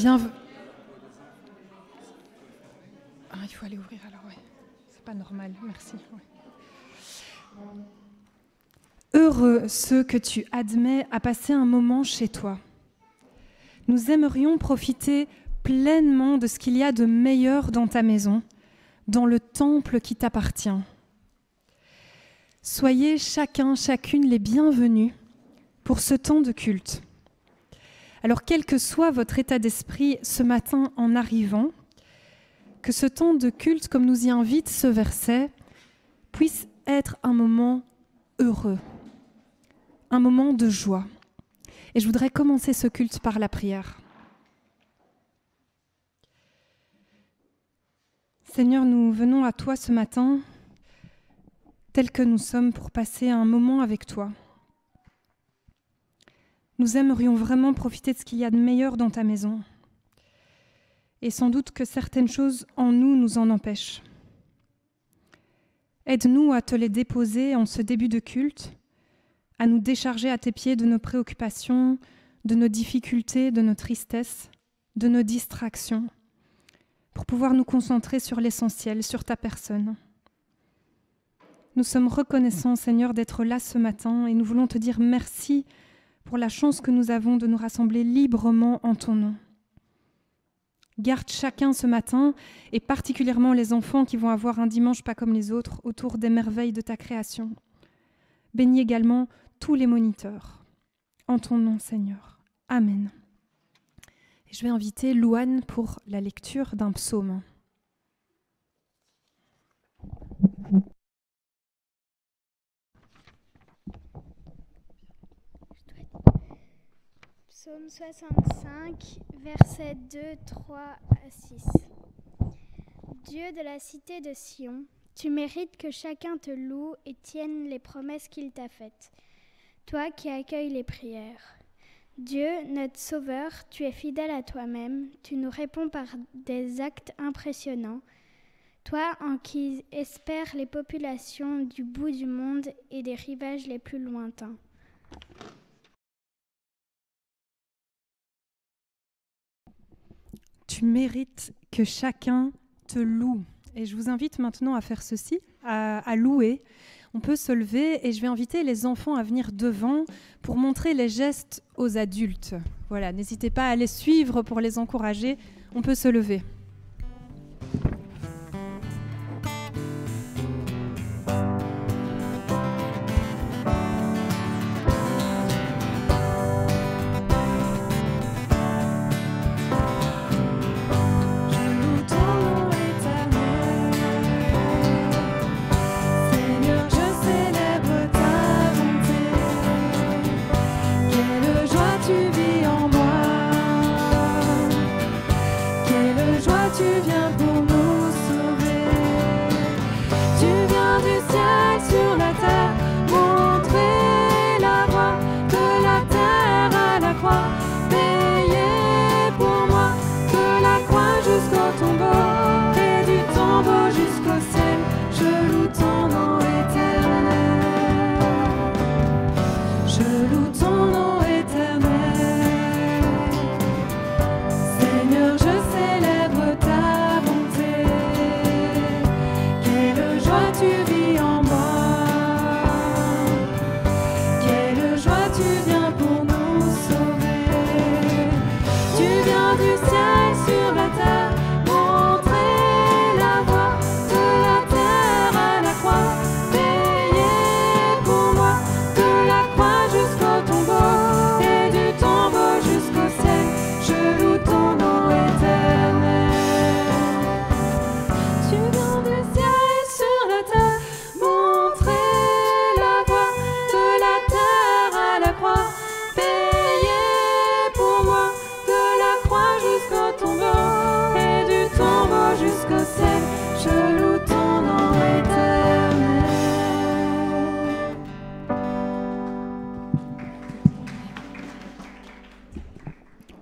Bienvenue. Ah, il faut aller ouvrir alors, ouais. C'est pas normal, merci. Ouais. Heureux ceux que tu admets à passer un moment chez toi. Nous aimerions profiter pleinement de ce qu'il y a de meilleur dans ta maison, dans le temple qui t'appartient. Soyez chacun, chacune les bienvenus pour ce temps de culte. Alors, quel que soit votre état d'esprit ce matin en arrivant, que ce temps de culte, comme nous y invite ce verset, puisse être un moment heureux, un moment de joie. Et je voudrais commencer ce culte par la prière. Seigneur, nous venons à toi ce matin, tels que nous sommes, pour passer un moment avec toi. Nous aimerions vraiment profiter de ce qu'il y a de meilleur dans ta maison. Et sans doute que certaines choses en nous en empêchent. Aide-nous à te les déposer en ce début de culte, à nous décharger à tes pieds de nos préoccupations, de nos difficultés, de nos tristesses, de nos distractions, pour pouvoir nous concentrer sur l'essentiel, sur ta personne. Nous sommes reconnaissants, Seigneur, d'être là ce matin et nous voulons te dire merci pour la chance que nous avons de nous rassembler librement en ton nom. Garde chacun ce matin, et particulièrement les enfants qui vont avoir un dimanche pas comme les autres, autour des merveilles de ta création. Bénis également tous les moniteurs. En ton nom, Seigneur. Amen. Et je vais inviter Louane pour la lecture d'un psaume. Psaume 65, versets 2, 3 à 6. Dieu de la cité de Sion, tu mérites que chacun te loue et tienne les promesses qu'il t'a faites. Toi qui accueilles les prières. Dieu, notre Sauveur, tu es fidèle à toi-même, tu nous réponds par des actes impressionnants. Toi en qui espèrent les populations du bout du monde et des rivages les plus lointains. Tu mérites que chacun te loue. Et je vous invite maintenant à faire ceci, à louer. On peut se lever et je vais inviter les enfants à venir devant pour montrer les gestes aux adultes. Voilà, n'hésitez pas à les suivre pour les encourager. On peut se lever.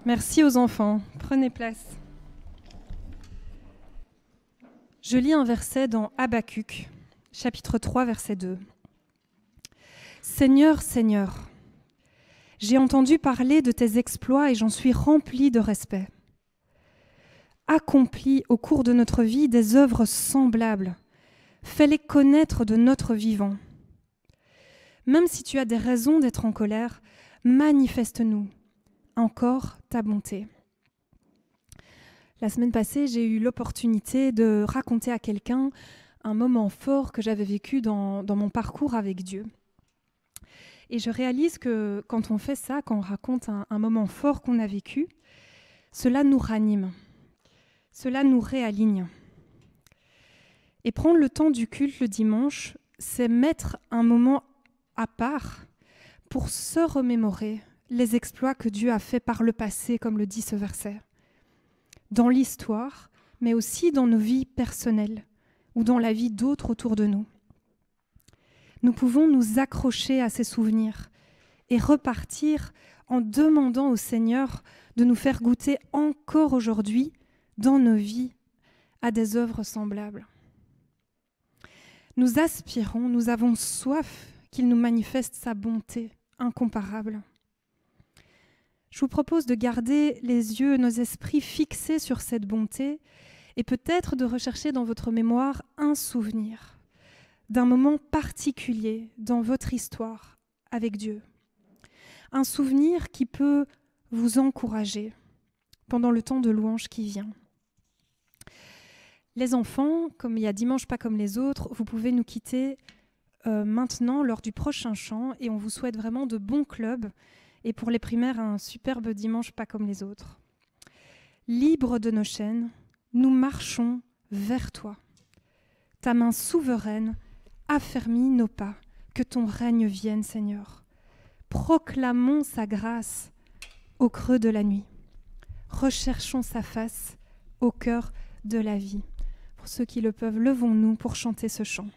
Merci aux enfants. Prenez place. Je lis un verset dans Habacuc, chapitre 3, verset 2. « Seigneur, Seigneur, j'ai entendu parler de tes exploits et j'en suis rempli de respect. accomplis au cours de notre vie des œuvres semblables. Fais-les connaître de notre vivant. Même si tu as des raisons d'être en colère, manifeste-nous encore ta bonté. La semaine passée, j'ai eu l'opportunité de raconter à quelqu'un un moment fort que j'avais vécu dans mon parcours avec Dieu. Et je réalise que quand on fait ça, quand on raconte un moment fort qu'on a vécu, cela nous ranime, cela nous réaligne. Et prendre le temps du culte le dimanche, c'est mettre un moment à part pour se remémorer les exploits que Dieu a faits par le passé, comme le dit ce verset, dans l'histoire, mais aussi dans nos vies personnelles ou dans la vie d'autres autour de nous. Nous pouvons nous accrocher à ces souvenirs et repartir en demandant au Seigneur de nous faire goûter encore aujourd'hui, dans nos vies, à des œuvres semblables. Nous aspirons, nous avons soif qu'il nous manifeste sa bonté incomparable. Je vous propose de garder les yeux, nos esprits fixés sur cette bonté et peut-être de rechercher dans votre mémoire un souvenir d'un moment particulier dans votre histoire avec Dieu. Un souvenir qui peut vous encourager pendant le temps de louange qui vient. Les enfants, comme il y a dimanche pas comme les autres, vous pouvez nous quitter maintenant lors du prochain chant et on vous souhaite vraiment de bons clubs et pour les primaires un superbe dimanche pas comme les autres. Libres de nos chaînes, nous marchons vers toi. Ta main souveraine affermit nos pas, que ton règne vienne, Seigneur. Proclamons sa grâce au creux de la nuit. Recherchons sa face au cœur de la vie. Pour ceux qui le peuvent, levons-nous pour chanter ce chant.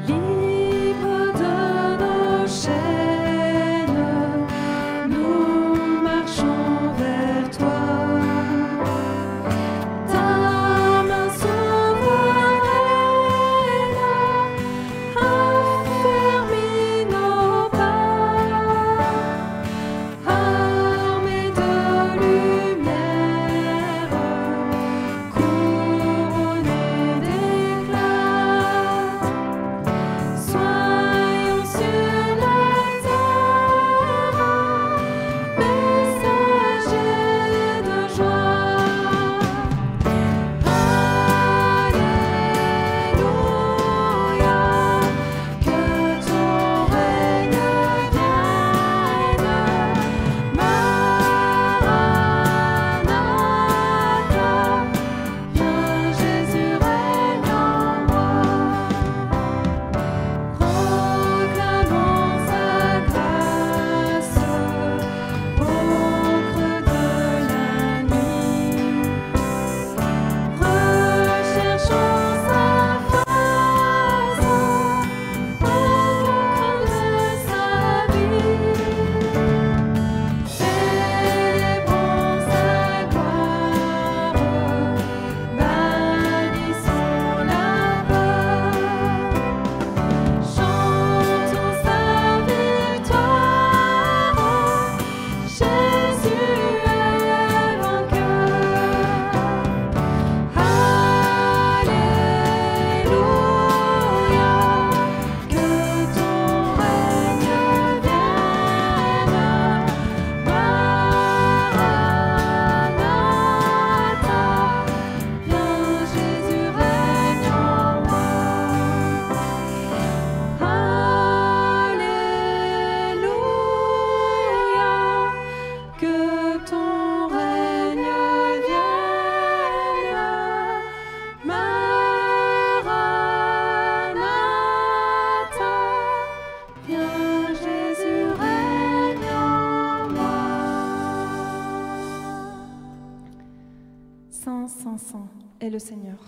Libre de nos chaînes, nous marchons vers toi. Ta main souveraine affermit nos pas, armés de lumière, couronnés d'éclat. Soyons sur la terre, messagers de joie. Alléluia, que ton règne vienne. Maranatha, viens Jésus règne en moi. Proclamons sa grâce au creux de la nuit. Recherchons sa face au creux de sa vie. Célébrons sa gloire, bannissons la peur. Chantons sa victoire, Jésus est vainqueur. Alléluia, que ton règne vienne. Maranatha, viens Jésus règne en moi. Alléluia, que ton règne vienne. Maranatha, viens Jésus règne en moi. Saint, Saint, Saint est le Seigneur.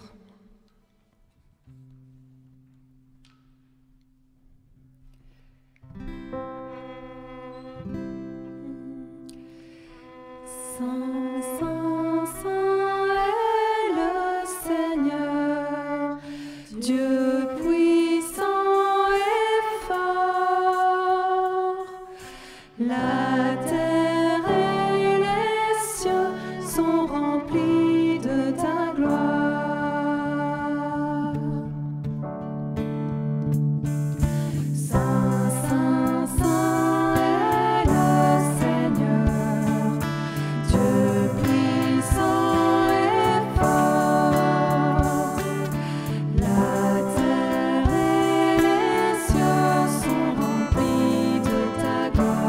Saint, Saint, Saint est le Seigneur, Dieu puissant. La terre et les cieux sont remplis de ta gloire. Saint, Saint, Saint est le Seigneur, Dieu puissant et fort. La terre et les cieux sont remplis de ta gloire.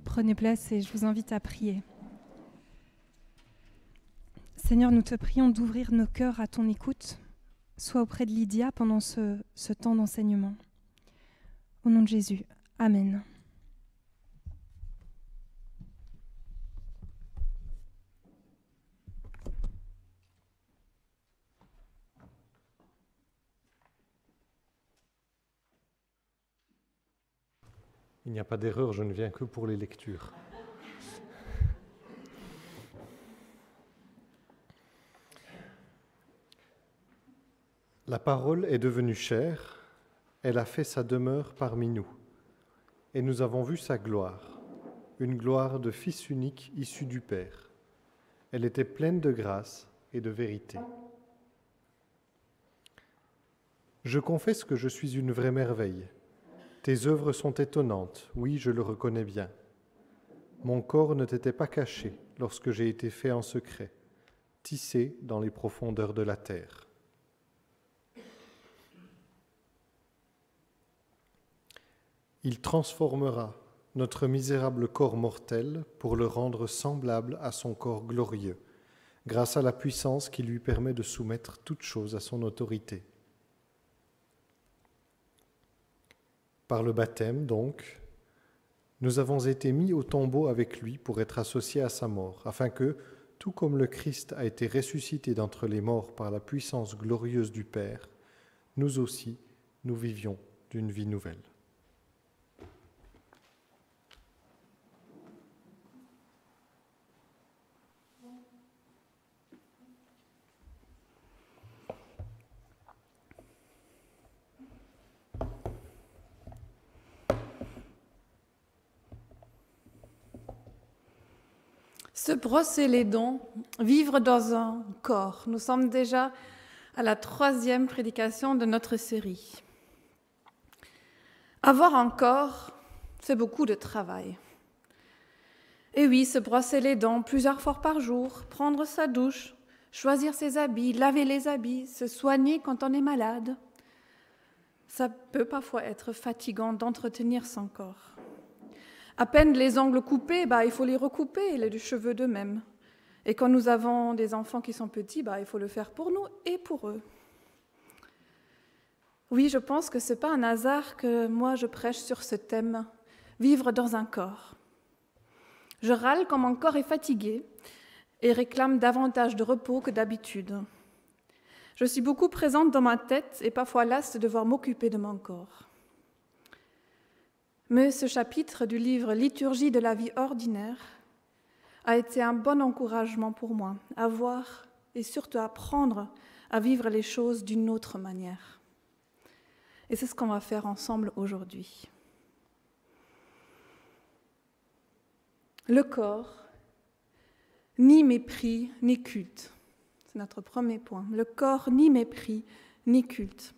Prenez place et je vous invite à prier. Seigneur, nous te prions d'ouvrir nos cœurs à ton écoute, soit auprès de Lydia pendant ce temps d'enseignement. Au nom de Jésus, Amen. Il n'y a pas d'erreur, je ne viens que pour les lectures. La parole est devenue chair, elle a fait sa demeure parmi nous, et nous avons vu sa gloire, une gloire de Fils unique issu du Père. Elle était pleine de grâce et de vérité. Je confesse que je suis une vraie merveille. Tes œuvres sont étonnantes, oui, je le reconnais bien. Mon corps ne t'était pas caché lorsque j'ai été fait en secret, tissé dans les profondeurs de la terre. Il transformera notre misérable corps mortel pour le rendre semblable à son corps glorieux, grâce à la puissance qui lui permet de soumettre toutes choses à son autorité. Par le baptême, donc, nous avons été mis au tombeau avec lui pour être associés à sa mort, afin que, tout comme le Christ a été ressuscité d'entre les morts par la puissance glorieuse du Père, nous aussi, nous vivions d'une vie nouvelle. Se brosser les dents, vivre dans un corps. Nous sommes déjà à la 3e prédication de notre série. Avoir un corps, c'est beaucoup de travail. Et oui, se brosser les dents plusieurs fois par jour, prendre sa douche, choisir ses habits, laver les habits, se soigner quand on est malade. Ça peut parfois être fatigant d'entretenir son corps. À peine les ongles coupés, il faut les recouper, les cheveux de même. Et quand nous avons des enfants qui sont petits, il faut le faire pour nous et pour eux. Oui, je pense que ce n'est pas un hasard que moi je prêche sur ce thème, vivre dans un corps. Je râle quand mon corps est fatigué et réclame davantage de repos que d'habitude. Je suis beaucoup présente dans ma tête et parfois lasse de devoir m'occuper de mon corps. Mais ce chapitre du livre Liturgie de la vie ordinaire a été un bon encouragement pour moi à voir et surtout à apprendre à vivre les choses d'une autre manière. Et c'est ce qu'on va faire ensemble aujourd'hui. Le corps, ni mépris, ni culte. C'est notre premier point. Le corps, ni mépris, ni culte.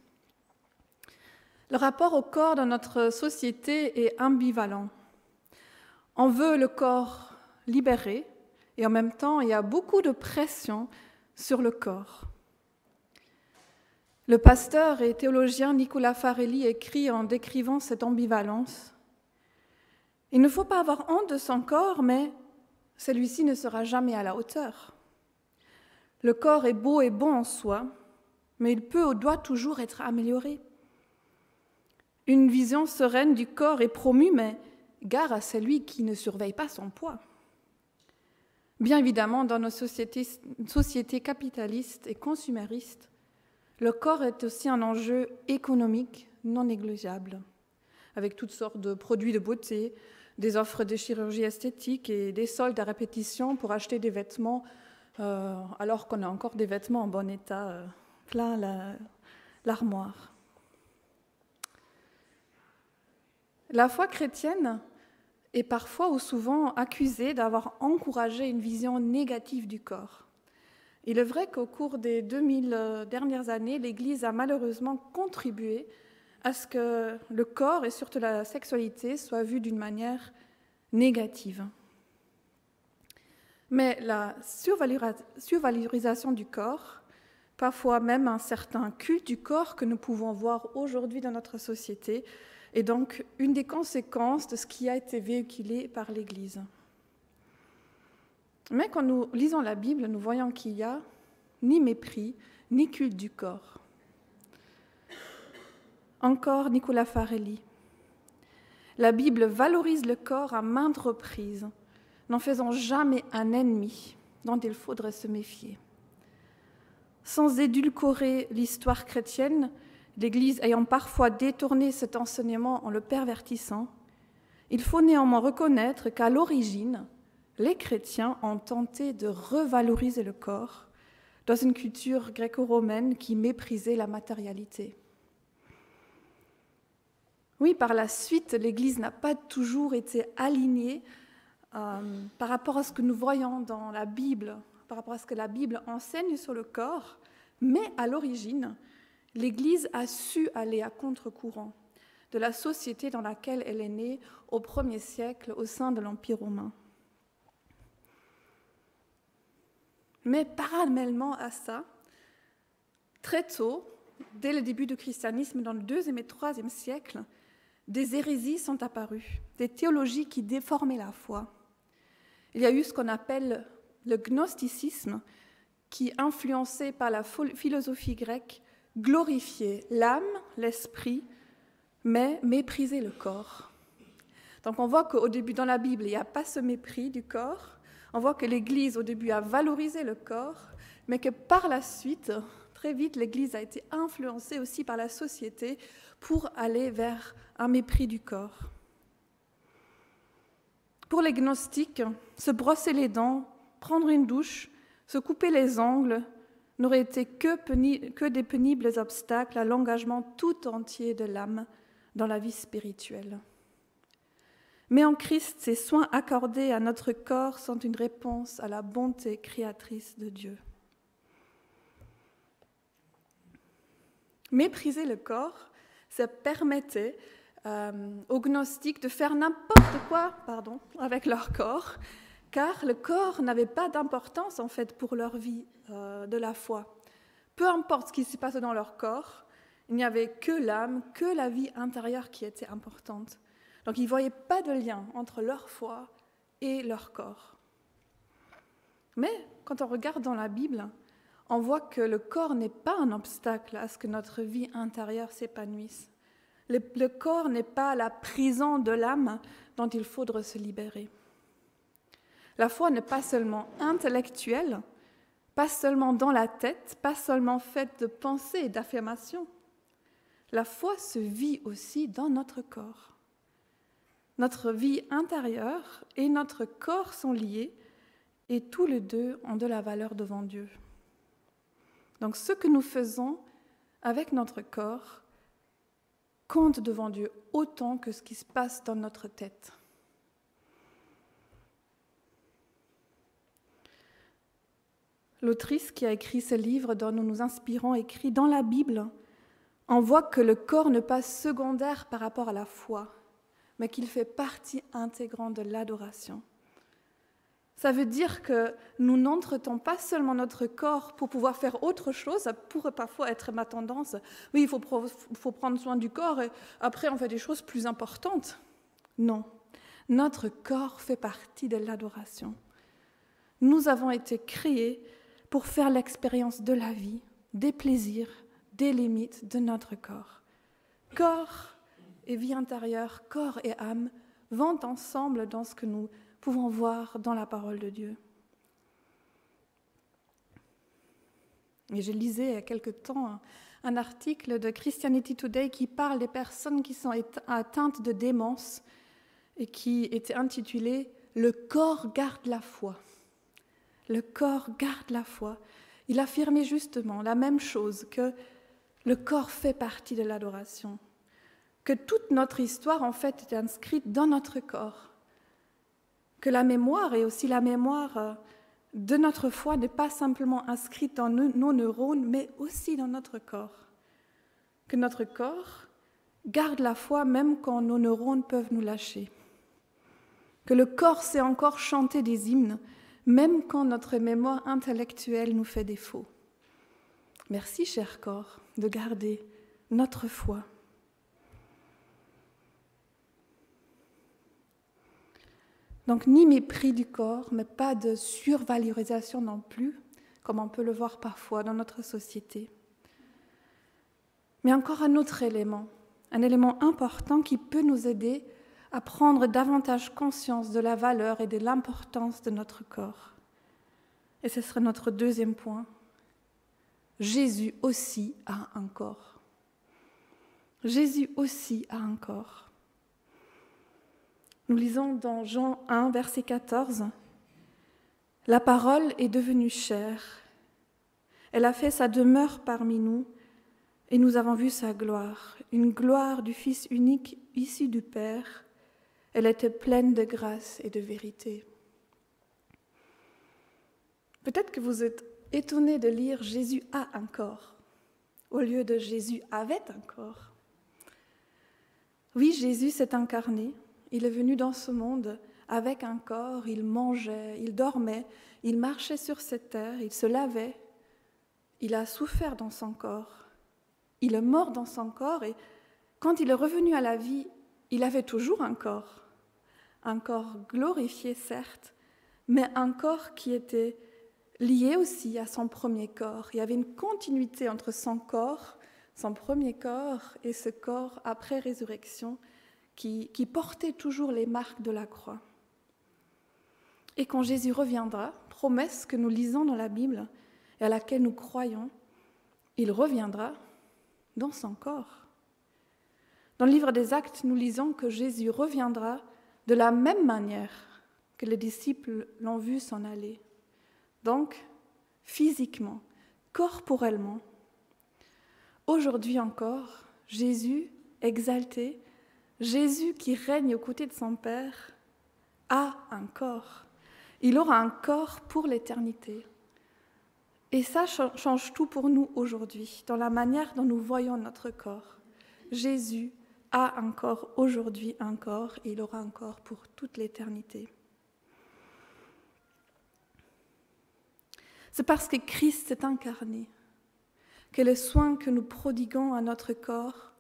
Le rapport au corps dans notre société est ambivalent. On veut le corps libéré et en même temps, il y a beaucoup de pression sur le corps. Le pasteur et théologien Nicolas Farelli écrit en décrivant cette ambivalence: il ne faut pas avoir honte de son corps, mais celui-ci ne sera jamais à la hauteur. Le corps est beau et bon en soi, mais il peut ou doit toujours être amélioré. Une vision sereine du corps est promue, mais gare à celui qui ne surveille pas son poids. Bien évidemment, dans nos sociétés capitalistes et consuméristes, le corps est aussi un enjeu économique non négligeable, avec toutes sortes de produits de beauté, des offres de chirurgie esthétique et des soldes à répétition pour acheter des vêtements, alors qu'on a encore des vêtements en bon état, plein l'armoire. La foi chrétienne est parfois ou souvent accusée d'avoir encouragé une vision négative du corps. Il est vrai qu'au cours des 2000 dernières années, l'Église a malheureusement contribué à ce que le corps et surtout la sexualité soient vus d'une manière négative. Mais la survalorisation du corps, parfois même un certain culte du corps que nous pouvons voir aujourd'hui dans notre société, est donc une des conséquences de ce qui a été véhiculé par l'Église. Mais quand nous lisons la Bible, nous voyons qu'il n'y a ni mépris, ni culte du corps. Encore Nicolas Farelli. La Bible valorise le corps à maintes reprises, n'en faisant jamais un ennemi dont il faudrait se méfier. Sans édulcorer l'histoire chrétienne, l'Église ayant parfois détourné cet enseignement en le pervertissant, il faut néanmoins reconnaître qu'à l'origine, les chrétiens ont tenté de revaloriser le corps dans une culture gréco-romaine qui méprisait la matérialité. Oui, par la suite, l'Église n'a pas toujours été alignée par rapport à ce que nous voyons dans la Bible, par rapport à ce que la Bible enseigne sur le corps, mais à l'origine, l'Église a su aller à contre-courant de la société dans laquelle elle est née au 1er siècle au sein de l'Empire romain. Mais parallèlement à ça, très tôt, dès le début du christianisme, dans le 2e et 3e siècle, des hérésies sont apparues, des théologies qui déformaient la foi. Il y a eu ce qu'on appelle le gnosticisme, qui, influencé par la philosophie grecque, glorifiait l'âme, l'esprit, mais méprisait le corps. Donc on voit qu'au début dans la Bible, il n'y a pas ce mépris du corps. On voit que l'Église, au début, a valorisé le corps, mais que par la suite, très vite, l'Église a été influencée aussi par la société pour aller vers un mépris du corps. Pour les gnostiques, se brosser les dents, prendre une douche, se couper les ongles n'auraient été que des pénibles obstacles à l'engagement tout entier de l'âme dans la vie spirituelle. Mais en Christ, ces soins accordés à notre corps sont une réponse à la bonté créatrice de Dieu. Mépriser le corps, ça permettait aux gnostiques de faire n'importe quoi avec leur corps, car le corps n'avait pas d'importance en fait pour leur vie de la foi. Peu importe ce qui se passait dans leur corps, il n'y avait que l'âme, que la vie intérieure qui était importante. Donc ils ne voyaient pas de lien entre leur foi et leur corps. Mais quand on regarde dans la Bible, on voit que le corps n'est pas un obstacle à ce que notre vie intérieure s'épanouisse. Le corps n'est pas la prison de l'âme dont il faudrait se libérer. La foi n'est pas seulement intellectuelle, pas seulement dans la tête, pas seulement faite de pensées et d'affirmations. La foi se vit aussi dans notre corps. Notre vie intérieure et notre corps sont liés et tous les deux ont de la valeur devant Dieu. Donc ce que nous faisons avec notre corps compte devant Dieu autant que ce qui se passe dans notre tête. L'autrice qui a écrit ce livre dont nous nous inspirons écrit « Dans la Bible, on voit que le corps n'est pas secondaire par rapport à la foi, mais qu'il fait partie intégrante de l'adoration. » Ça veut dire que nous n'entretons pas seulement notre corps pour pouvoir faire autre chose, ça pourrait parfois être ma tendance. Oui, il faut prendre soin du corps et après on fait des choses plus importantes. Non, notre corps fait partie de l'adoration. Nous avons été créés pour faire l'expérience de la vie, des plaisirs, des limites de notre corps. Corps et vie intérieure, corps et âme vont ensemble dans ce que nous pouvons voir dans la parole de Dieu. Et je lisais il y a quelque temps un article de Christianity Today qui parle des personnes qui sont atteintes de démence et qui était intitulé « Le corps garde la foi ». Le corps garde la foi. Il affirmait justement la même chose, que le corps fait partie de l'adoration, que toute notre histoire en fait est inscrite dans notre corps, que la mémoire et aussi la mémoire de notre foi n'est pas simplement inscrite dans nos neurones, mais aussi dans notre corps, que notre corps garde la foi même quand nos neurones peuvent nous lâcher, que le corps sait encore chanter des hymnes même quand notre mémoire intellectuelle nous fait défaut. Merci, cher corps, de garder notre foi. Donc, ni mépris du corps, mais pas de survalorisation non plus, comme on peut le voir parfois dans notre société. Mais encore un autre élément, un élément important qui peut nous aider à prendre davantage conscience de la valeur et de l'importance de notre corps. Et ce serait notre deuxième point. Jésus aussi a un corps. Jésus aussi a un corps. Nous lisons dans Jean 1, verset 14, « La parole est devenue chair. Elle a fait sa demeure parmi nous, et nous avons vu sa gloire, une gloire du Fils unique issu du Père. Elle était pleine de grâce et de vérité. » Peut-être que vous êtes étonnés de lire « Jésus a un corps » au lieu de « Jésus avait un corps ». Oui, Jésus s'est incarné, il est venu dans ce monde avec un corps, il mangeait, il dormait, il marchait sur cette terre, il se lavait, il a souffert dans son corps, il est mort dans son corps et quand il est revenu à la vie, il avait toujours un corps glorifié certes, mais un corps qui était lié aussi à son premier corps. Il y avait une continuité entre son corps, son premier corps et ce corps après résurrection qui portait toujours les marques de la croix. Et quand Jésus reviendra, promesse que nous lisons dans la Bible et à laquelle nous croyons, il reviendra dans son corps. Dans le livre des Actes, nous lisons que Jésus reviendra de la même manière que les disciples l'ont vu s'en aller. Donc, physiquement, corporellement. Aujourd'hui encore, Jésus exalté, Jésus qui règne aux côtés de son Père, a un corps. Il aura un corps pour l'éternité. Et ça change tout pour nous aujourd'hui, dans la manière dont nous voyons notre corps. Jésus a un corps aujourd'hui, un corps, et il aura un corps pour toute l'éternité. C'est parce que Christ s'est incarné que les soins que nous prodiguons à notre corps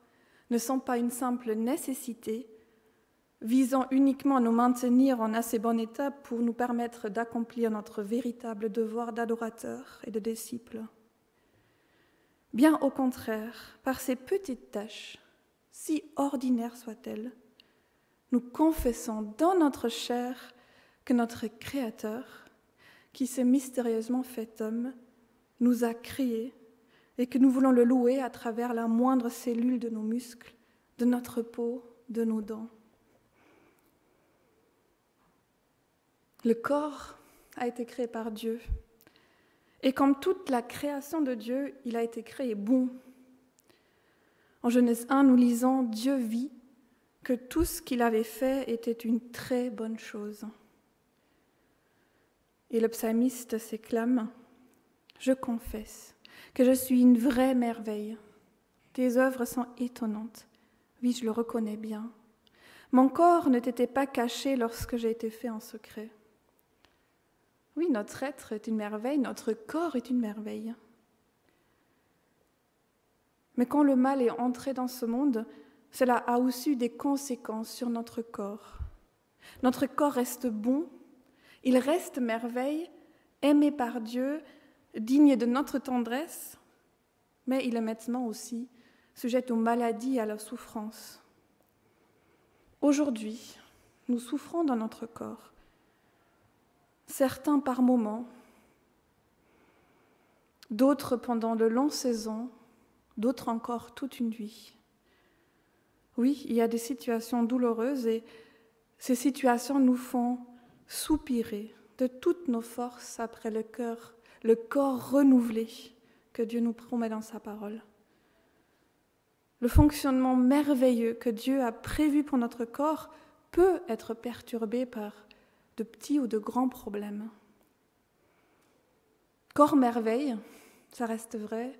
ne sont pas une simple nécessité, visant uniquement à nous maintenir en assez bon état pour nous permettre d'accomplir notre véritable devoir d'adorateur et de disciple. Bien au contraire, par ces petites tâches, si ordinaires soient-elles, nous confessons dans notre chair que notre Créateur, qui s'est mystérieusement fait homme, nous a créés et que nous voulons le louer à travers la moindre cellule de nos muscles, de notre peau, de nos dents. Le corps a été créé par Dieu. Et comme toute la création de Dieu, il a été créé bon. En Genèse 1, nous lisons « Dieu vit que tout ce qu'il avait fait était une très bonne chose. » Et le psalmiste s'éclame « Je confesse que je suis une vraie merveille. Tes œuvres sont étonnantes. Oui, je le reconnais bien. Mon corps ne t'était pas caché lorsque j'ai été fait en secret. » Oui, notre être est une merveille, notre corps est une merveille. Mais quand le mal est entré dans ce monde, cela a aussi eu des conséquences sur notre corps. Notre corps reste bon, il reste merveille, aimé par Dieu, digne de notre tendresse, mais il est maintenant aussi sujet aux maladies et à la souffrance. Aujourd'hui, nous souffrons dans notre corps. Certains par moments, d'autres pendant de longues saisons, d'autres encore toute une vie. Oui, il y a des situations douloureuses et ces situations nous font soupirer de toutes nos forces après le corps renouvelé que Dieu nous promet dans sa parole. Le fonctionnement merveilleux que Dieu a prévu pour notre corps peut être perturbé par de petits ou de grands problèmes. Corps merveille, ça reste vrai,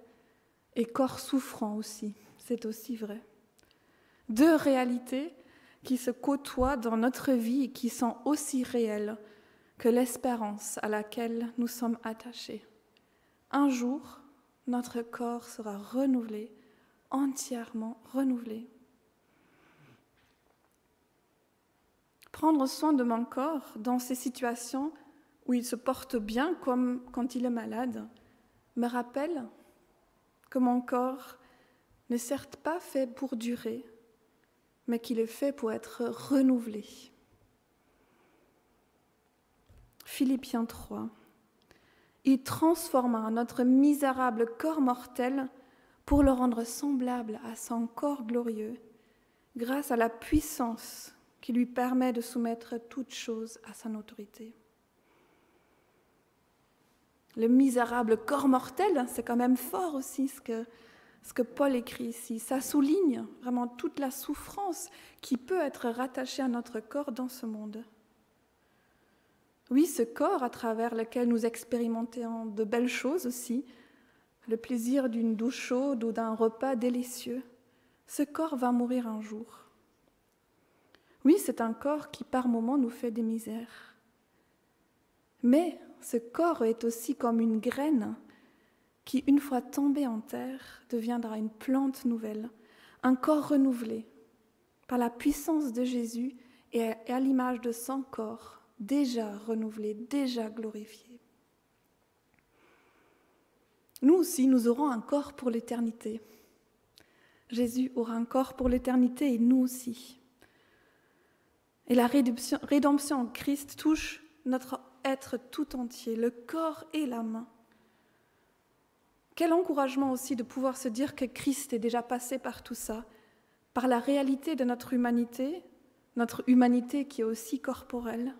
et corps souffrant aussi, c'est aussi vrai. Deux réalités qui se côtoient dans notre vie et qui sont aussi réelles que l'espérance à laquelle nous sommes attachés. Un jour, notre corps sera renouvelé, entièrement renouvelé. Prendre soin de mon corps dans ces situations où il se porte bien comme quand il est malade me rappelle que mon corps n'est certes pas fait pour durer, mais qu'il est fait pour être renouvelé. Philippiens 3. Il transforma notre misérable corps mortel pour le rendre semblable à son corps glorieux, grâce à la puissance qui lui permet de soumettre toutes choses à son autorité. Le misérable corps mortel, c'est quand même fort aussi ce que Paul écrit ici. Ça souligne vraiment toute la souffrance qui peut être rattachée à notre corps dans ce monde. Oui, ce corps à travers lequel nous expérimentons de belles choses aussi, le plaisir d'une douche chaude ou d'un repas délicieux, ce corps va mourir un jour. Oui, c'est un corps qui par moments nous fait des misères. Mais ce corps est aussi comme une graine qui, une fois tombée en terre, deviendra une plante nouvelle, un corps renouvelé par la puissance de Jésus et à l'image de son corps, déjà renouvelé, déjà glorifié. Nous aussi, nous aurons un corps pour l'éternité. Jésus aura un corps pour l'éternité et nous aussi. Et la rédemption en Christ touche notre être tout entier, le corps et l'âme. Quel encouragement aussi de pouvoir se dire que Christ est déjà passé par tout ça, par la réalité de notre humanité qui est aussi corporelle,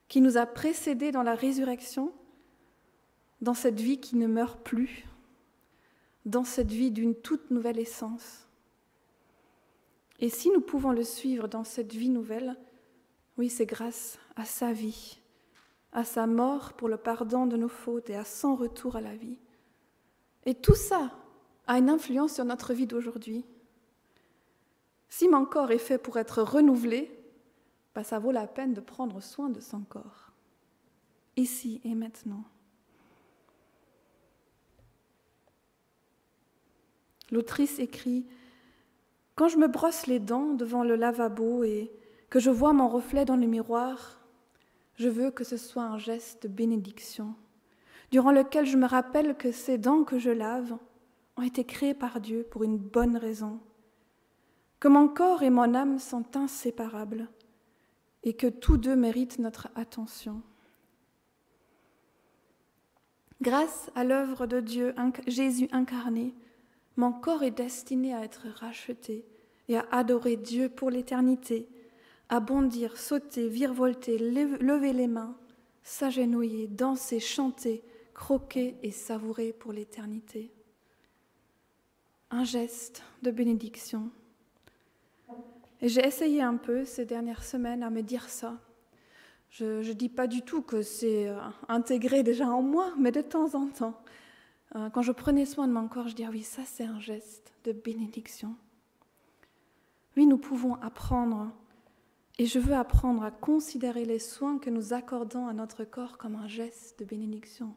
qui nous a précédés dans la résurrection, dans cette vie qui ne meurt plus, dans cette vie d'une toute nouvelle essence. Et si nous pouvons le suivre dans cette vie nouvelle, oui, c'est grâce à sa vie, à sa mort pour le pardon de nos fautes et à son retour à la vie. Et tout ça a une influence sur notre vie d'aujourd'hui. Si mon corps est fait pour être renouvelé, ça vaut la peine de prendre soin de son corps, ici et maintenant. L'autrice écrit « Quand je me brosse les dents devant le lavabo et que je vois mon reflet dans le miroir, je veux que ce soit un geste de bénédiction, durant lequel je me rappelle que ces dents que je lave ont été créées par Dieu pour une bonne raison, que mon corps et mon âme sont inséparables et que tous deux méritent notre attention. Grâce à l'œuvre de Dieu, Jésus incarné, mon corps est destiné à être racheté et à adorer Dieu pour l'éternité, à bondir, sauter, virevolter, lever les mains, s'agenouiller, danser, chanter, croquer et savourer pour l'éternité. Un geste de bénédiction. Et j'ai essayé un peu ces dernières semaines à me dire ça. Je ne dis pas du tout que c'est intégré déjà en moi, mais de temps en temps, quand je prenais soin de mon corps, je dis « Ah oui, ça c'est un geste de bénédiction ». Oui, nous pouvons apprendre, et je veux apprendre à considérer les soins que nous accordons à notre corps comme un geste de bénédiction.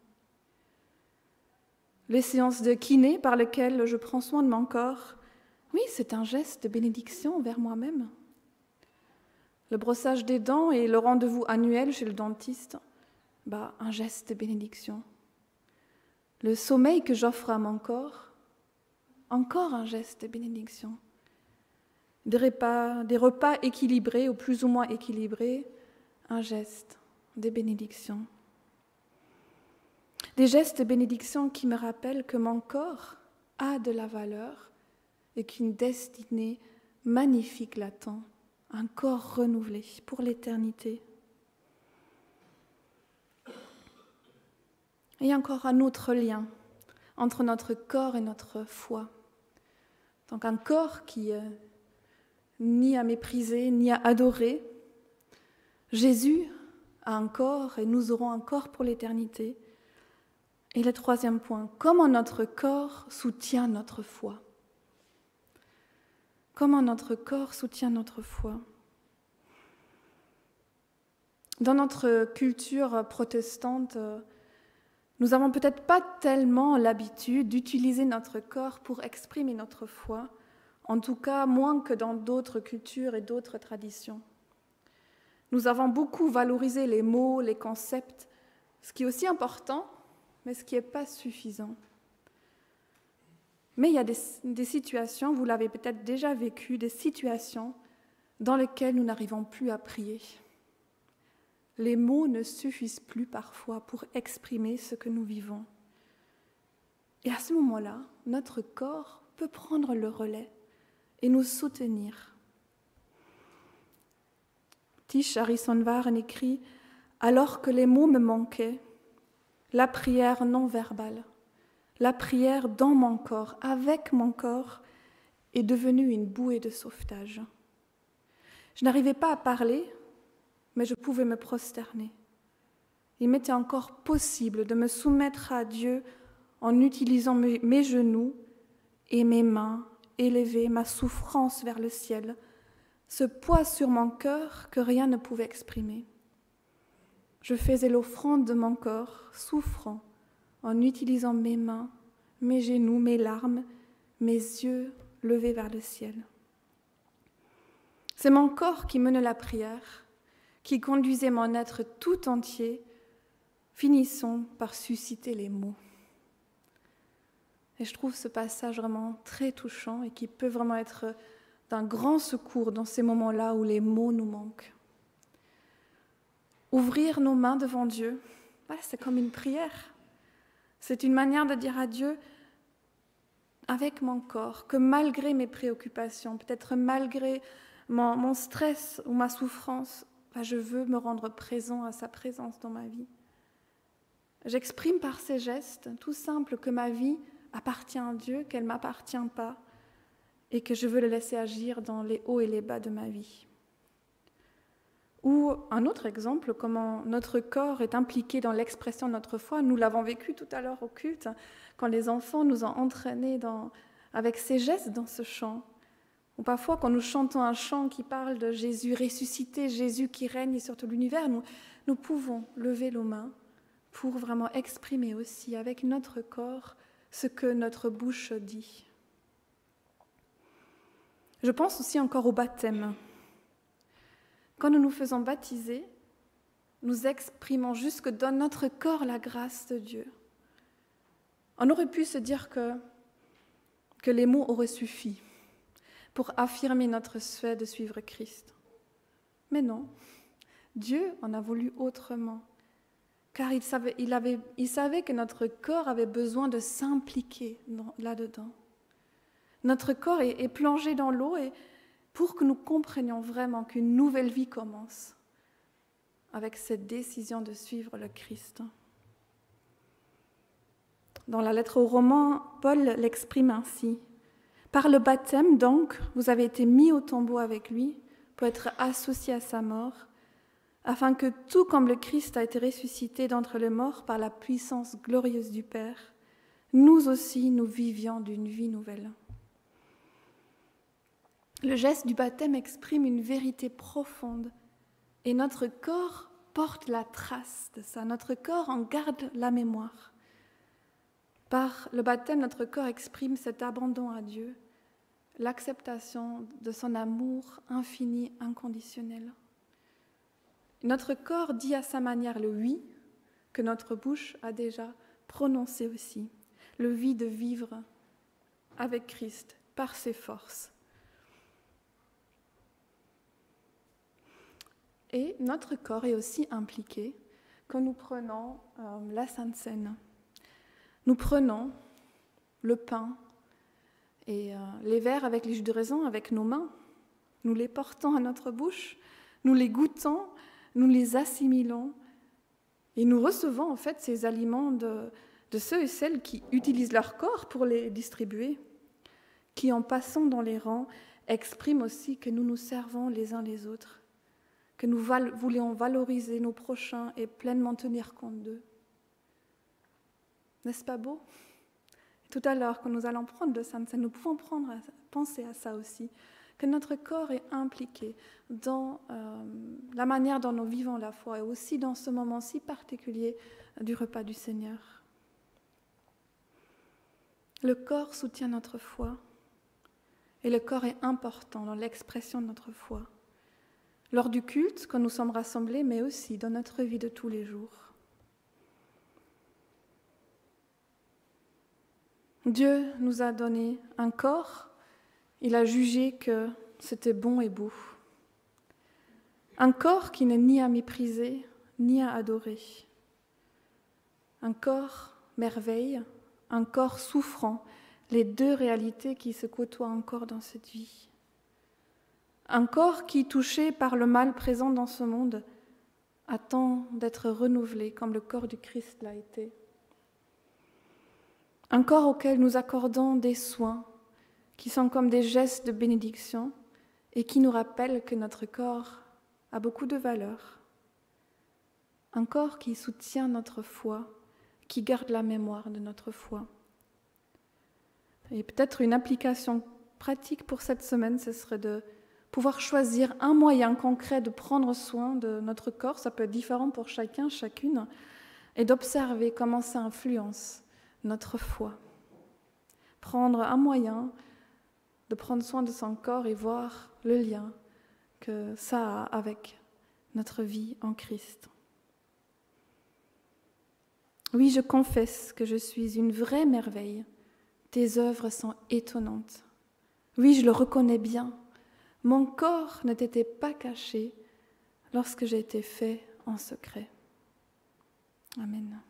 Les séances de kiné par lesquelles je prends soin de mon corps, oui, c'est un geste de bénédiction vers moi-même. Le brossage des dents et le rendez-vous annuel chez le dentiste, un geste de bénédiction. Le sommeil que j'offre à mon corps, encore un geste de bénédiction. Des repas équilibrés ou plus ou moins équilibrés, un geste de bénédiction. Des gestes de bénédiction qui me rappellent que mon corps a de la valeur et qu'une destinée magnifique l'attend, un corps renouvelé pour l'éternité. Il y a encore un autre lien entre notre corps et notre foi. Donc un corps qui ni à mépriser, ni à adorer. Jésus a un corps et nous aurons un corps pour l'éternité. Et le troisième point, comment notre corps soutient notre foi. Comment notre corps soutient notre foi. Dans notre culture protestante, nous n'avons peut-être pas tellement l'habitude d'utiliser notre corps pour exprimer notre foi, en tout cas moins que dans d'autres cultures et d'autres traditions. Nous avons beaucoup valorisé les mots, les concepts, ce qui est aussi important, mais ce qui n'est pas suffisant. Mais il y a des situations, vous l'avez peut-être déjà vécu, des situations dans lesquelles nous n'arrivons plus à prier. Les mots ne suffisent plus parfois pour exprimer ce que nous vivons. Et à ce moment-là, notre corps peut prendre le relais et nous soutenir. Tish Harrison Warren écrit « Alors que les mots me manquaient, la prière non verbale, la prière dans mon corps, avec mon corps, est devenue une bouée de sauvetage. Je n'arrivais pas à parler, mais je pouvais me prosterner. Il m'était encore possible de me soumettre à Dieu en utilisant mes genoux et mes mains, élever ma souffrance vers le ciel, ce poids sur mon cœur que rien ne pouvait exprimer. Je faisais l'offrande de mon corps, souffrant, en utilisant mes mains, mes genoux, mes larmes, mes yeux levés vers le ciel. C'est mon corps qui menait la prière, qui conduisait mon être tout entier, finissons par susciter les mots. Et je trouve ce passage vraiment très touchant et qui peut vraiment être d'un grand secours dans ces moments-là où les mots nous manquent. Ouvrir nos mains devant Dieu, c'est comme une prière. C'est une manière de dire à Dieu, avec mon corps, que malgré mes préoccupations, peut-être malgré mon stress ou ma souffrance, je veux me rendre présent à sa présence dans ma vie. J'exprime par ces gestes tout simples que ma vie appartient à Dieu, qu'elle ne m'appartient pas, et que je veux le laisser agir dans les hauts et les bas de ma vie. Ou un autre exemple, comment notre corps est impliqué dans l'expression de notre foi. Nous l'avons vécu tout à l'heure au culte, quand les enfants nous ont entraînés avec ces gestes dans ce chant. Ou parfois, quand nous chantons un chant qui parle de Jésus ressuscité, Jésus qui règne sur tout l'univers, nous pouvons lever nos mains pour vraiment exprimer aussi avec notre corps ce que notre bouche dit. Je pense aussi encore au baptême. Quand nous nous faisons baptiser, nous exprimons jusque dans notre corps la grâce de Dieu. On aurait pu se dire que les mots auraient suffi pour affirmer notre souhait de suivre Christ. Mais non, Dieu en a voulu autrement, car il savait que notre corps avait besoin de s'impliquer là-dedans. Notre corps est plongé dans l'eau et pour que nous comprenions vraiment qu'une nouvelle vie commence avec cette décision de suivre le Christ. Dans la lettre aux Romains, Paul l'exprime ainsi. « Par le baptême, donc, vous avez été mis au tombeau avec lui pour être associés à sa mort, afin que tout comme le Christ a été ressuscité d'entre les morts par la puissance glorieuse du Père, nous aussi nous vivions d'une vie nouvelle. » Le geste du baptême exprime une vérité profonde et notre corps porte la trace de ça. Notre corps en garde la mémoire. Par le baptême, notre corps exprime cet abandon à Dieu, l'acceptation de son amour infini, inconditionnel. Notre corps dit à sa manière le oui que notre bouche a déjà prononcé aussi, le oui de vivre avec Christ par ses forces. Et notre corps est aussi impliqué quand nous prenons la Sainte Seine. Nous prenons le pain et les verres avec les jus de raisin avec nos mains. Nous les portons à notre bouche, nous les goûtons, nous les assimilons et nous recevons en fait ces aliments de ceux et celles qui utilisent leur corps pour les distribuer, qui en passant dans les rangs expriment aussi que nous nous servons les uns les autres, que nous voulions valoriser nos prochains et pleinement tenir compte d'eux. N'est-ce pas beau? Tout à l'heure, quand nous allons prendre le Sainte Seine, nous pouvons penser à ça aussi, que notre corps est impliqué dans la manière dont nous vivons la foi et aussi dans ce moment si particulier du repas du Seigneur. Le corps soutient notre foi et le corps est important dans l'expression de notre foi. Lors du culte, quand nous sommes rassemblés, mais aussi dans notre vie de tous les jours. Dieu nous a donné un corps, il a jugé que c'était bon et beau. Un corps qui n'est ni à mépriser, ni à adorer. Un corps merveille, un corps souffrant, les deux réalités qui se côtoient encore dans cette vie. Un corps qui, touché par le mal présent dans ce monde, attend d'être renouvelé comme le corps du Christ l'a été. Un corps auquel nous accordons des soins qui sont comme des gestes de bénédiction et qui nous rappellent que notre corps a beaucoup de valeur. Un corps qui soutient notre foi, qui garde la mémoire de notre foi. Et peut-être une application pratique pour cette semaine, ce serait de pouvoir choisir un moyen concret de prendre soin de notre corps, ça peut être différent pour chacun, chacune, et d'observer comment ça influence notre foi. Prendre un moyen de prendre soin de son corps et voir le lien que ça a avec notre vie en Christ. Oui, je confesse que je suis une vraie merveille. Tes œuvres sont étonnantes. Oui, je le reconnais bien. Mon corps ne t'était pas caché lorsque j'ai été fait en secret. Amen.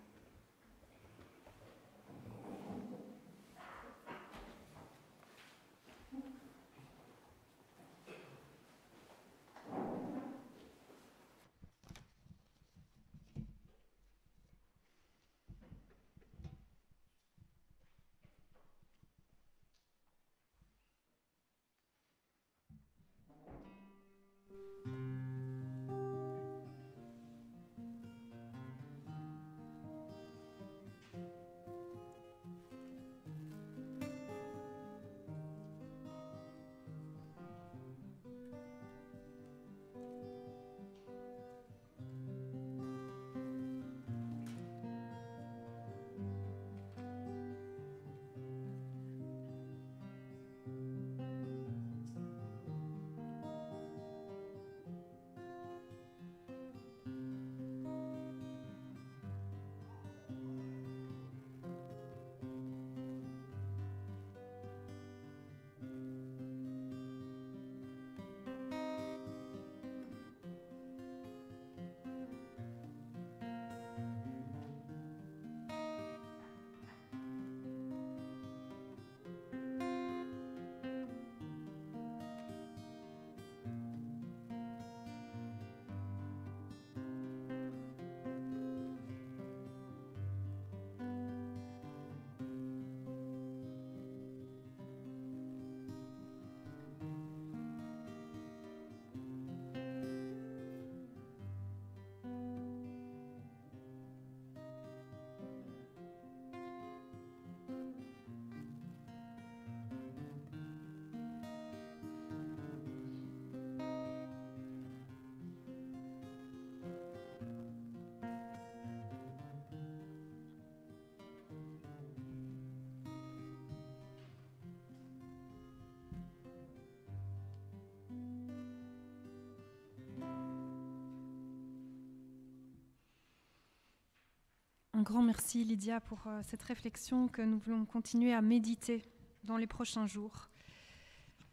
Un grand merci Lydia pour cette réflexion que nous voulons continuer à méditer dans les prochains jours.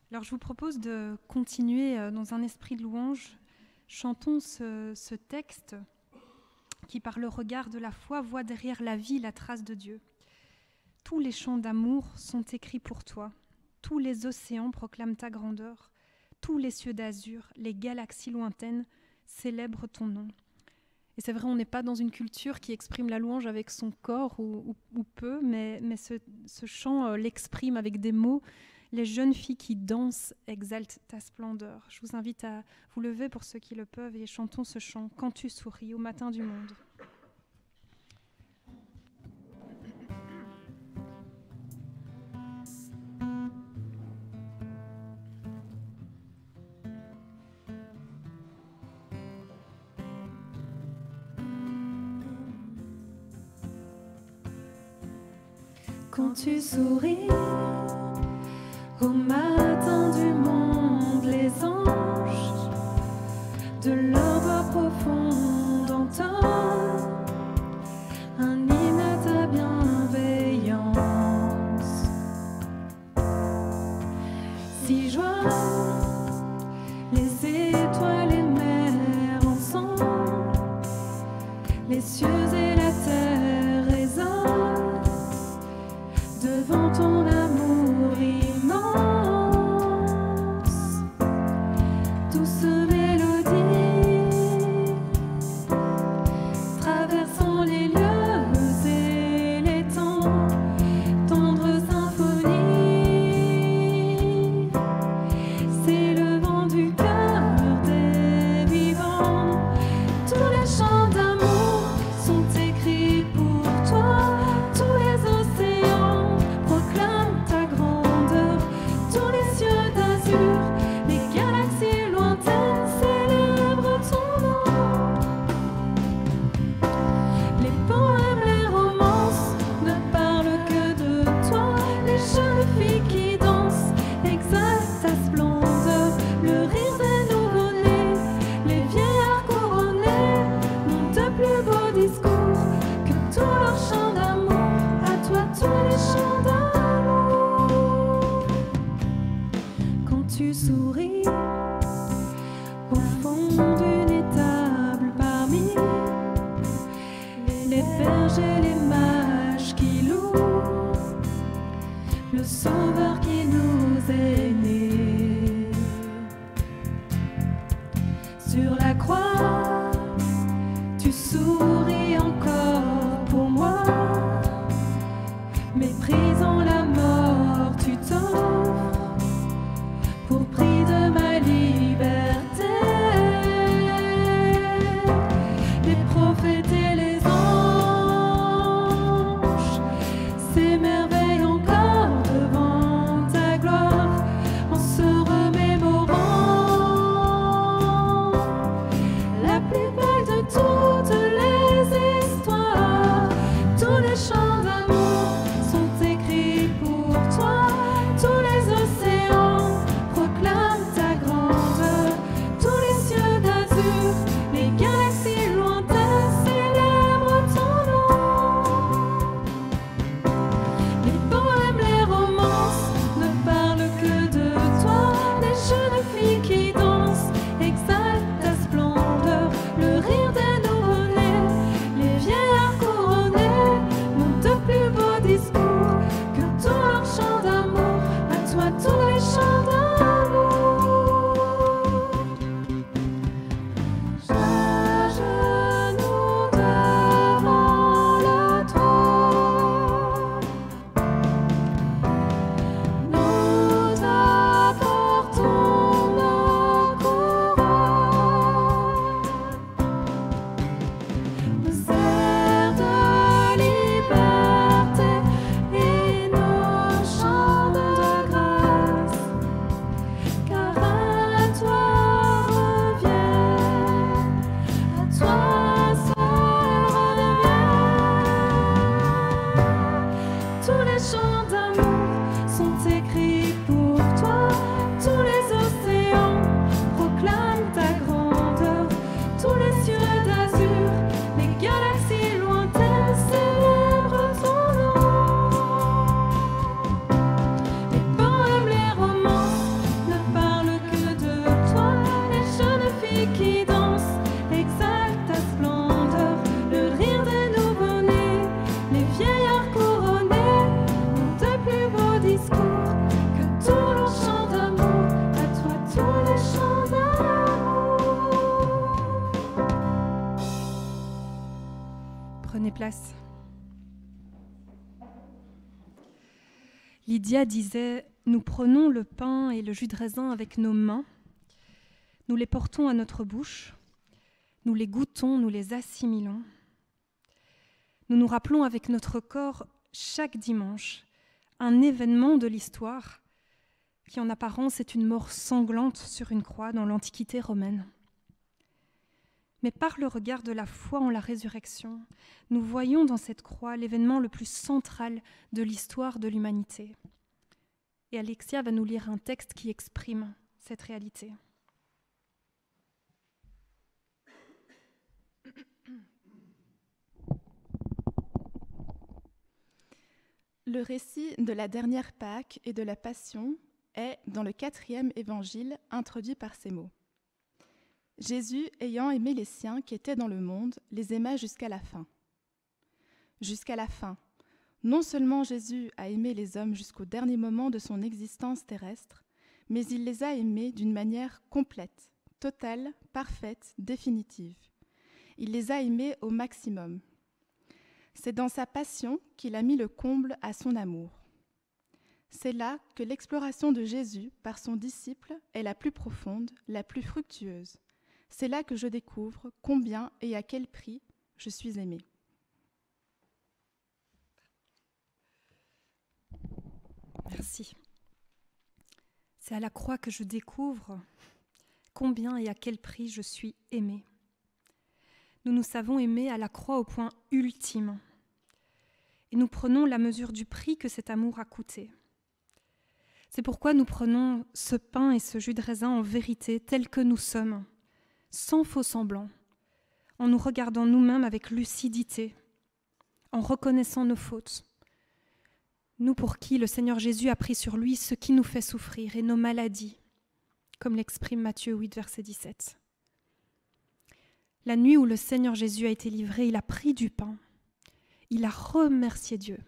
Alors je vous propose de continuer dans un esprit de louange. Chantons ce texte qui, par le regard de la foi, voit derrière la vie la trace de Dieu. Tous les chants d'amour sont écrits pour toi. Tous les océans proclament ta grandeur. Tous les cieux d'azur, les galaxies lointaines célèbrent ton nom. Et c'est vrai, on n'est pas dans une culture qui exprime la louange avec son corps ou peu, mais ce chant l'exprime avec des mots. Les jeunes filles qui dansent exaltent ta splendeur. Je vous invite à vous lever pour ceux qui le peuvent et chantons ce chant « Quand tu souris au matin du monde ». Quand tu souris au matin du monde, les anges de leur voix profonde entendent un hymne à ta bienveillance. Si joie, les étoiles et mers ensemble, les cieux et la terre résonnent devant ton amour immense. Douce mélodie, traversant les lieux et les temps, tendre symphonie, c'est le vent du cœur des vivants. Tous les chants d'amour sont écrits pour toi. Tous les océans proclament ta grandeur. Tous les cieux d'azur, les galaxies lointaines célèbrent ton nom. Les poèmes, les romances ne parlent que de toi. Les jeunes filles qui dansent exaltent ta splendeur. Le rire des nouveau-nés, les vieillards couronnés n'ont de plus beaux discours que tous leurs chants d'amour. À toi tous les chants d'amour. Quand tu souris au fond d'une étable parmi les bergers, les mages qui louent le Sauveur qui nous est né. Sur la croix, tu souris encore pour moi. Méprisant la mort, tu t'offres pour prix de ma liberté. Les prophètes et les anges s'émerveillent encore devant ta gloire en se remémorant la place. Lydia disait « Nous prenons le pain et le jus de raisin avec nos mains, nous les portons à notre bouche, nous les goûtons, nous les assimilons. Nous nous rappelons avec notre corps chaque dimanche un événement de l'histoire qui en apparence est une mort sanglante sur une croix dans l'Antiquité romaine. Mais par le regard de la foi en la résurrection, nous voyons dans cette croix l'événement le plus central de l'histoire de l'humanité. Et Alexia va nous lire un texte qui exprime cette réalité. Le récit de la dernière Pâque et de la Passion est, dans le 4e évangile, introduit par ces mots. Jésus, ayant aimé les siens qui étaient dans le monde, les aima jusqu'à la fin. Jusqu'à la fin. Non seulement Jésus a aimé les hommes jusqu'au dernier moment de son existence terrestre, mais il les a aimés d'une manière complète, totale, parfaite, définitive. Il les a aimés au maximum. C'est dans sa passion qu'il a mis le comble à son amour. C'est là que l'exploration de Jésus par son disciple est la plus profonde, la plus fructueuse. C'est là que je découvre combien et à quel prix je suis aimée. Merci. C'est à la croix que je découvre combien et à quel prix je suis aimée. Nous nous savons aimer à la croix au point ultime. Et nous prenons la mesure du prix que cet amour a coûté. C'est pourquoi nous prenons ce pain et ce jus de raisin en vérité, tels que nous sommes, sans faux semblant, en nous regardant nous-mêmes avec lucidité, en reconnaissant nos fautes. Nous pour qui le Seigneur Jésus a pris sur lui ce qui nous fait souffrir et nos maladies, comme l'exprime Matthieu 8, verset 17. La nuit où le Seigneur Jésus a été livré, il a pris du pain, il a remercié Dieu,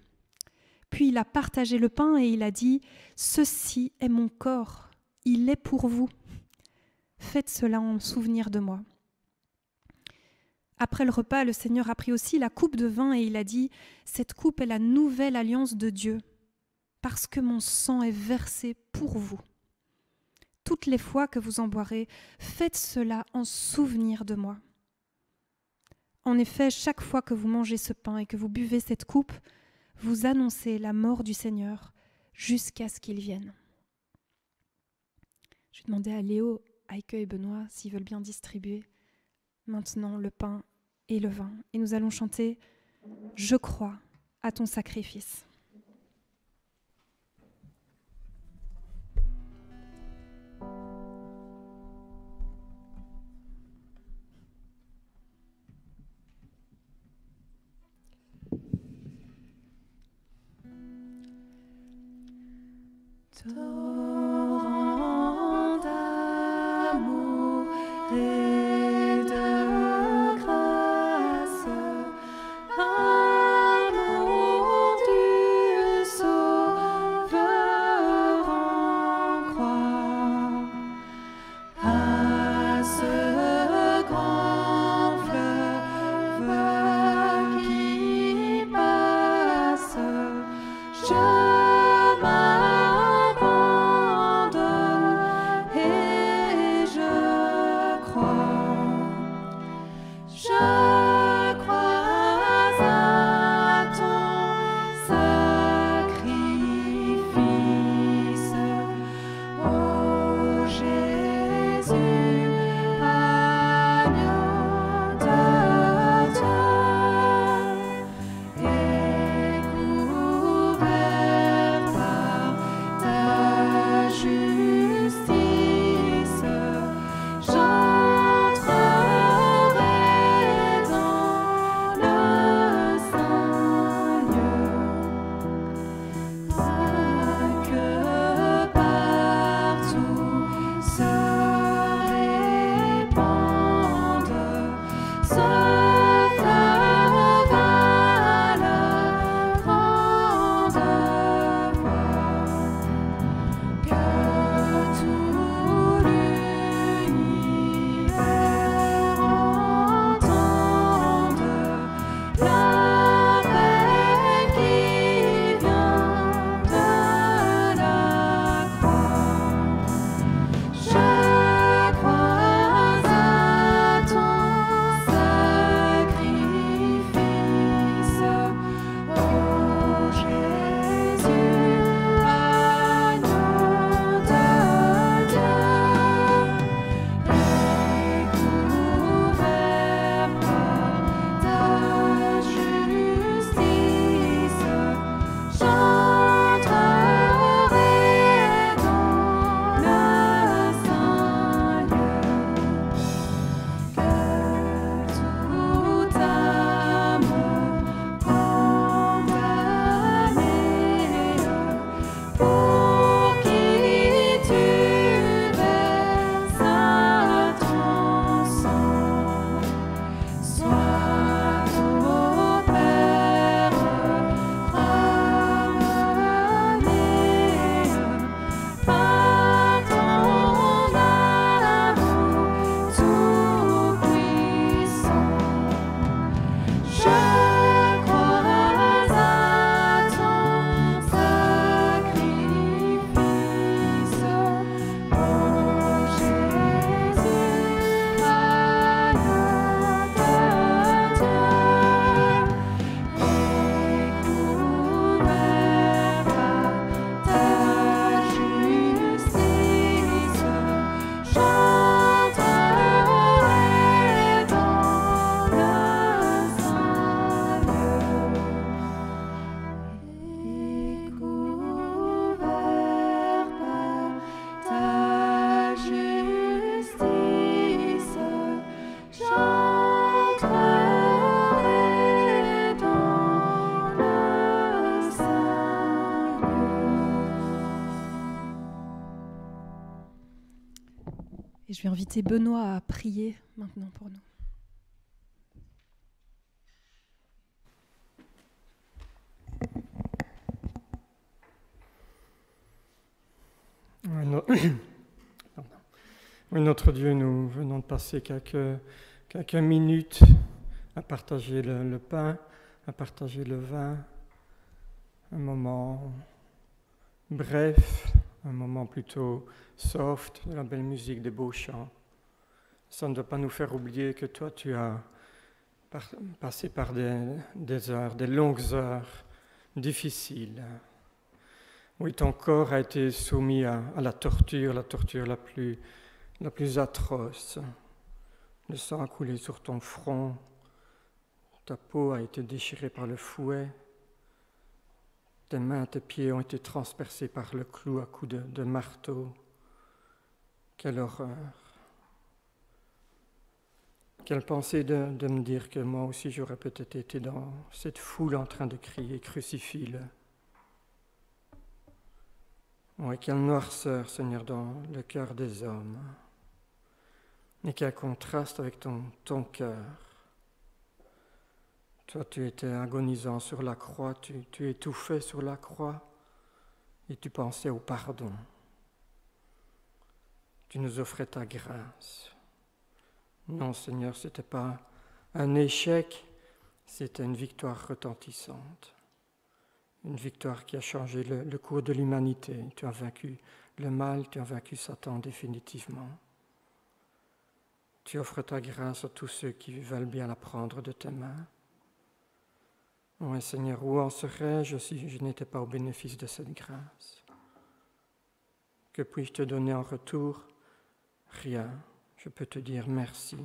puis il a partagé le pain et il a dit « Ceci est mon corps, il est pour vous. Faites cela en souvenir de moi. » Après le repas, le Seigneur a pris aussi la coupe de vin et il a dit « Cette coupe est la nouvelle alliance de Dieu, parce que mon sang est versé pour vous. Toutes les fois que vous en boirez, faites cela en souvenir de moi. » En effet, chaque fois que vous mangez ce pain et que vous buvez cette coupe, vous annoncez la mort du Seigneur jusqu'à ce qu'il vienne. Je vais demander à Léo, Heike et Benoît s'ils veulent bien distribuer maintenant le pain et le vin. Et nous allons chanter « Je crois à ton sacrifice ». Torrent d'amour et de grâce, amour du Sauveur en croix, à ce grand fleuve qui passe, je m'abandonne. Et je vais inviter Benoît à prier maintenant pour nous. Oui, notre Dieu, nous venons de passer quelques minutes à partager le pain, à partager le vin, un moment bref, un moment plutôt soft, de la belle musique, des beaux chants. Ça ne doit pas nous faire oublier que toi, tu as passé par des heures, des longues heures difficiles. Oui, ton corps a été soumis à la torture la plus atroce. Le sang a coulé sur ton front, ta peau a été déchirée par le fouet, tes mains, tes pieds ont été transpercés par le clou à coups de marteau. Quelle horreur! Quelle pensée de me dire que moi aussi j'aurais peut-être été dans cette foule en train de crier « Crucifie-le ». Oui, quelle noirceur, Seigneur, dans le cœur des hommes. Et quel contraste avec ton cœur. Toi, tu étais agonisant sur la croix, tu étouffais sur la croix et tu pensais au pardon. Tu nous offrais ta grâce. Non, Seigneur, ce n'était pas un échec, c'était une victoire retentissante. Une victoire qui a changé le cours de l'humanité. Tu as vaincu le mal, tu as vaincu Satan définitivement. Tu offres ta grâce à tous ceux qui veulent bien la prendre de tes mains. Oui, Seigneur, où en serais-je si je n'étais pas au bénéfice de cette grâce? Que puis-je te donner en retour? Rien. Je peux te dire merci.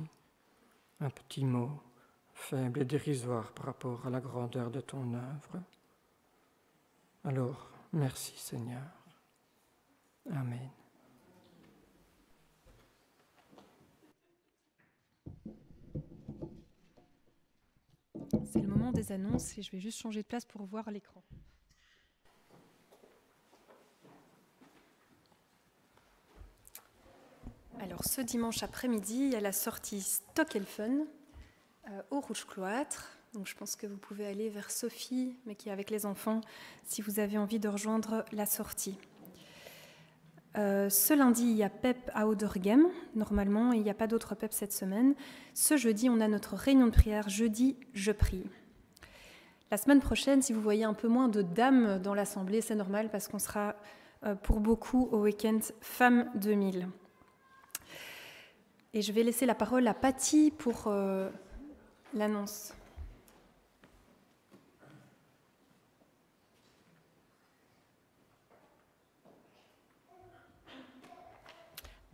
Un petit mot, faible et dérisoire par rapport à la grandeur de ton œuvre. Alors, merci Seigneur. Amen. C'est le moment des annonces et je vais juste changer de place pour voir l'écran. Alors ce dimanche après-midi, il y a la sortie Stock & Fun au Rouge Cloître. Donc je pense que vous pouvez aller vers Sophie, mais qui est avec les enfants, si vous avez envie de rejoindre la sortie. Ce lundi, il y a PEP à Auderghem, normalement, et il n'y a pas d'autres PEP cette semaine. Ce jeudi, on a notre réunion de prière, jeudi, je prie. La semaine prochaine, si vous voyez un peu moins de dames dans l'assemblée, c'est normal, parce qu'on sera pour beaucoup au week-end Femmes 2000. Et je vais laisser la parole à Patty pour l'annonce.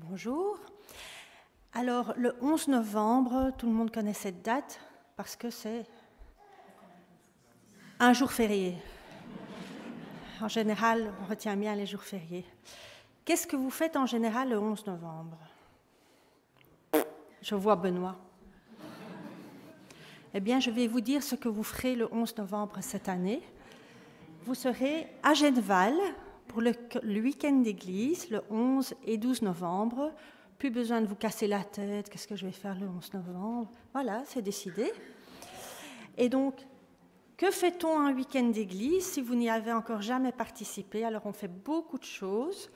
Bonjour. Alors, le 11 novembre, tout le monde connaît cette date parce que c'est un jour férié. En général, on retient bien les jours fériés. Qu'est-ce que vous faites en général le 11 novembre? Je vois Benoît. Eh bien, je vais vous dire ce que vous ferez le 11 novembre cette année. Vous serez à Genneval pour le week-end d'église, le 11 et 12 novembre. Plus besoin de vous casser la tête, qu'est-ce que je vais faire le 11 novembre? Voilà, c'est décidé. Et donc, que fait-on un week-end d'église si vous n'y avez encore jamais participé? Alors, on fait beaucoup de choses.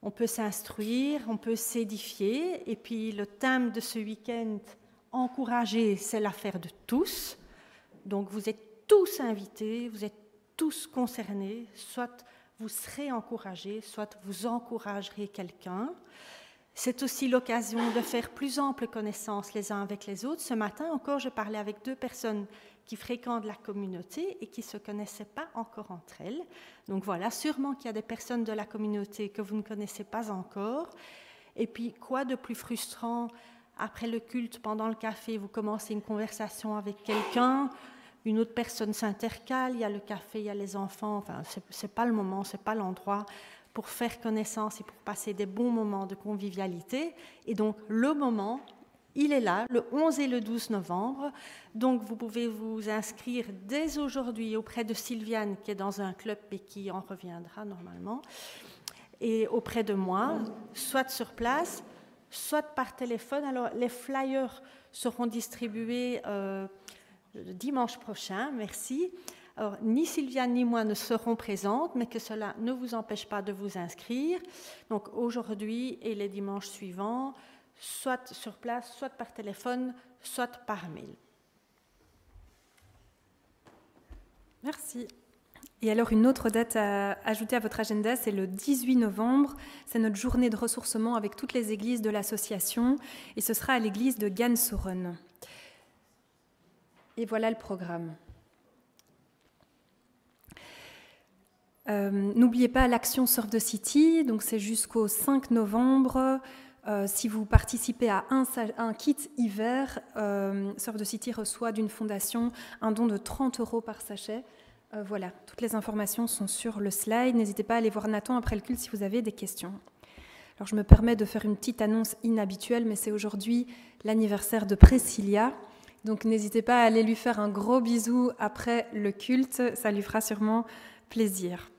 On peut s'instruire, on peut s'édifier. Et puis, le thème de ce week-end, encourager, c'est l'affaire de tous. Donc, vous êtes tous invités, vous êtes tous concernés. Soit vous serez encouragés, soit vous encouragerez quelqu'un. C'est aussi l'occasion de faire plus ample connaissance les uns avec les autres. Ce matin encore, je parlais avec 2 personnes qui fréquentent la communauté et qui ne se connaissaient pas encore entre elles. Donc voilà, sûrement qu'il y a des personnes de la communauté que vous ne connaissez pas encore. Et puis, quoi de plus frustrant, après le culte, pendant le café, vous commencez une conversation avec quelqu'un, une autre personne s'intercale, il y a le café, il y a les enfants, enfin, c'est pas le moment, c'est pas l'endroit pour faire connaissance et pour passer des bons moments de convivialité. Et donc, le moment, il est là, le 11 et le 12 novembre. Donc, vous pouvez vous inscrire dès aujourd'hui auprès de Sylviane, qui est dans un club et qui en reviendra normalement, et auprès de moi, soit sur place, soit par téléphone. Alors, les flyers seront distribués dimanche prochain, merci. Alors, ni Sylviane ni moi ne serons présentes, mais que cela ne vous empêche pas de vous inscrire. Donc, aujourd'hui et les dimanches suivants, soit sur place, soit par téléphone, soit par mail. Merci. Et alors, une autre date à ajouter à votre agenda, c'est le 18 novembre. C'est notre journée de ressourcement avec toutes les églises de l'association. Et ce sera à l'église de Gansoren. Et voilà le programme. N'oubliez pas l'Action Surf the City, donc c'est jusqu'au 5 novembre. Si vous participez à un kit hiver, Surf the City reçoit d'une fondation un don de 30 € par sachet. Voilà, toutes les informations sont sur le slide. N'hésitez pas à aller voir Nathan après le culte si vous avez des questions. Alors je me permets de faire une petite annonce inhabituelle, mais c'est aujourd'hui l'anniversaire de Priscilla. Donc n'hésitez pas à aller lui faire un gros bisou après le culte, ça lui fera sûrement plaisir.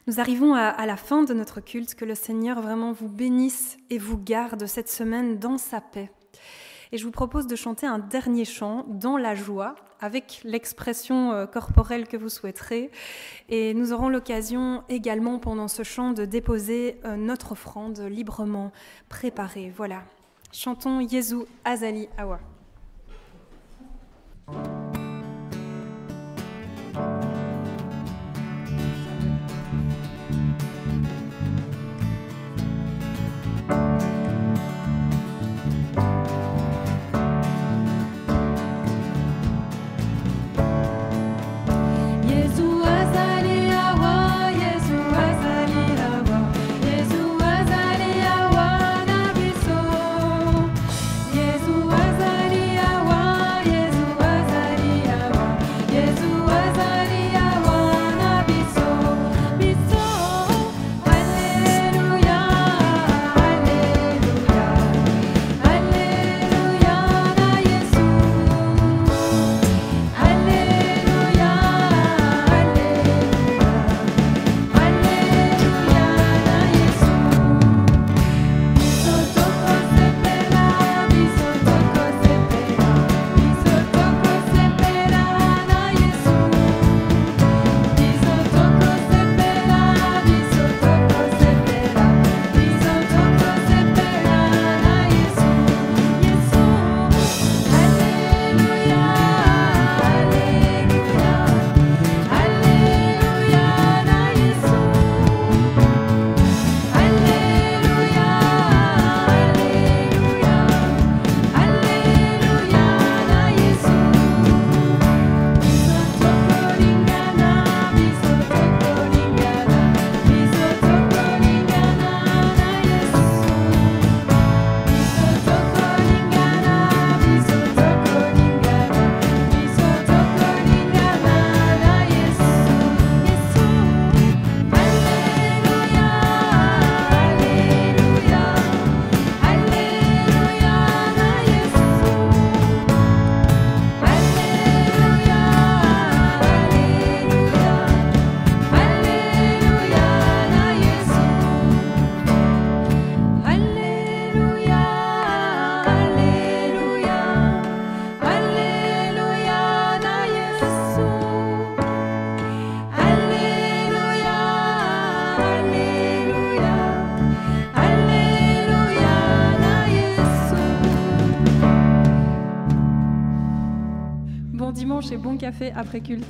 Nous arrivons à la fin de notre culte, que le Seigneur vraiment vous bénisse et vous garde cette semaine dans sa paix. Et je vous propose de chanter un dernier chant dans la joie, avec l'expression corporelle que vous souhaiterez. Et nous aurons l'occasion également pendant ce chant de déposer notre offrande librement préparée. Voilà, chantons Yesu Azali Awa. Bon dimanche et bon café après culte.